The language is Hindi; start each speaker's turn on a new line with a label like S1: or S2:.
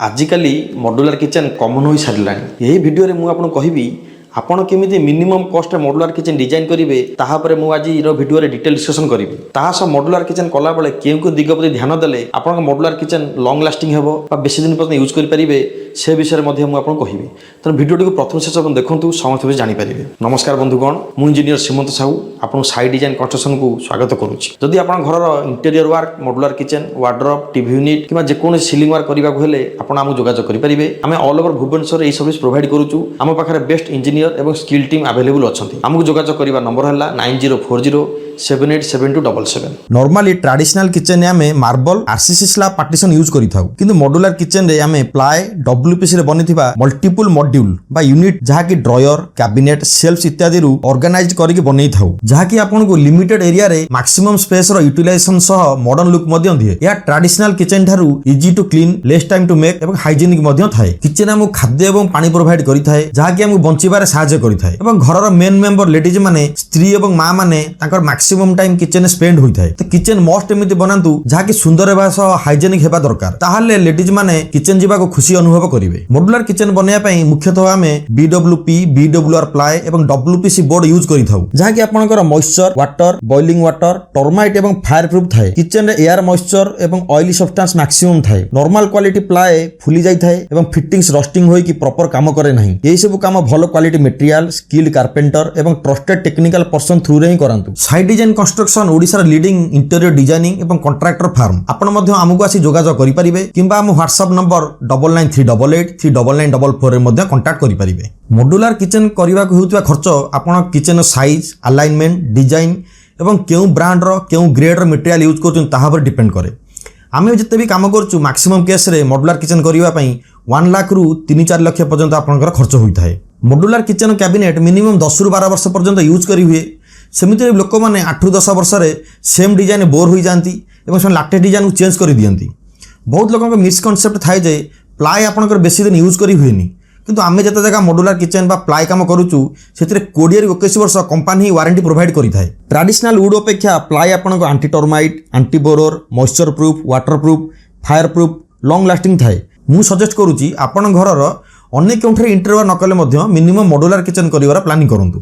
S1: आजिकली मॉड्यूलर किचन कॉमन हो सारा यही वीडियो रे मु आपन कहबी आपण केमिति minimum cost modular kitchen design करेंगे तापर मु आज वीडियो रे डिटेल डिस्कशन करी ताह मॉड्यूलर किचन कला बेले केउ दिग प्रति ध्यान देले आपन मॉड्यूलर किचन लॉन्ग लास्टिंग हेबो बा बेसी दिन पर्यंत यूज करि परिबे से विषय में मु आपन कहबी तो वीडियो को प्रथम शेष देखंतु समस्त जानि परिबे। नमस्कार बंधुगण, मु इंजीनियर सीमंत साहू आपन साइड डिजाइन कंस्ट्रक्शन को स्वागत करूची। जदि आपन घर interior work modular kitchen wardrobe TV unit किबा जे कोन सीलिंग वर्क करबा को हेले आपन हमु जोगाजोग करि परिबे। हमें ऑल ओवर भुवनेश्वर ए सर्विस प्रोवाइड करूचु। हम पाखरे बेस्ट इंजीनियर एवं स्किल टीम अवेलेबल अच्छी। आमको जोगाजोग करबा नंबर है 9040787277।
S2: नॉर्मली ट्रेडिशनल किचन में आमे marble RCC slab partition use करि थाउ, किंतु मॉड्यूलर किचन रे आमे प्लाई डब्ल्यूपीसी रे बनिथिबा मल्टीपल मॉड्यूल बा यूनिट जहा कि ड्रॉयर कैबिनेट शेल्फ्स इत्यादि रु ऑर्गेनाइज करके बनै थाउ, जहा कि आपन को लिमिटेड एरिया रे मैक्सिमम स्पेस रो यूटिलाइजेशन सह मॉडर्न लुक मध्य दिए। या ट्रेडिशनल किचन थारु easy to clean less time to make एवं हाइजीनिक मध्य थाए। किचन हमु खाद्य एवं पानी प्रोवाइड करि थाए, जहा कि हमु बंचिबारे सहायता करि थाए एवं घरर मेन मेंबर लेडीज माने स्त्री एवं मां माने ताकर मैक्सिमम टाइम किचन स्पेंड होई थाए। तो किचन मस्ट एमिति बनांतु जहा कि सुंदर हेबा सह हाइजीनिक हेबा दरकार, ताहाले लेडीज माने किचन जीवा को खुशी अनुभव करिवे। मॉड्यूलर किचन बनेया पई मुख्यतः हमें बीडब्ल्यूपी बीडब्ल्यूआर प्लाई एवं डब्ल्यूपीसी बोर्ड यूज करि थाउ, जहा कि आपनकर moisture water boiling water termite एवं फायर प्रूफ थाए। किचन रे एयर मॉइस्चर एवं ऑयली सब्सटेंस मैक्सिमम थाए। नॉर्मल क्वालिटी प्लाई फुली जाई थाए एवं फिटिंग्स रस्टिंग होई कि प्रॉपर काम करे नाही। एही सब काम भलो क्वालिटी मटेरियल स्किल्ड कारपेंटर एवं ट्रस्टेड टेक्निकल पर्सन थ्रू रे ही करंतु। Side design construction Odisha leading interior designing एवं कॉन्ट्रैक्टर फार्म। आपण मध्य हमकु आसी जोगाजोग करि परिबे किंबा हम व्हाट्सएप नंबर 9938839944 रे मध्य कांटेक्ट करि परिबे। मॉड्यूलर किचन करिवा को हेउतबा खर्च आपण किचन साइज अलाइनमेंट डिजाइन एवं केउ ब्रांड रो केउ ग्रेड रो मटेरियल यूज करछन ताहा पर डिपेंड करे। आमे जते भी काम करछु मैक्सिमम केस रे मॉड्यूलर किचन करिवा पई 1 लाख रु 3-4 लाख पर्यंत आपनकर खर्च होई थाए। मॉड्यूलर किचन कैबिनेट मिनिमम 10 रु 12 वर्ष पर्यंत यूज करी हुए। सेमिति लोक मैंने 8-10 वर्ष रे सेम डिजाइन बोर हो जाती एवं से लाटेस्ट डिजाइन को चेंज कर दियंती। बहुत लोगों मिसकनसेप्ट थाए जे प्लाई आपनकर बेसी दिन यूज करी हुएनी, किंतु आमे जते जगह मॉड्यूलर किचन बा प्लाई काम करूचु सेतिरे 20 ରୁ 21 वर्ष कंपनी वारंटी प्रोवाइड करि थाए। ट्रेडिशनल वुड अपेक्षा प्लाई आपनको anti termite anti borer moisture proof water proof fire proof long lasting थाए। मु सजेस्ट करूची आपण घरर अनेक कोठरे इंटीरियर न कले मध्य मिनिमम मॉड्यूलर किचन करिवार प्लानिंग करंतु।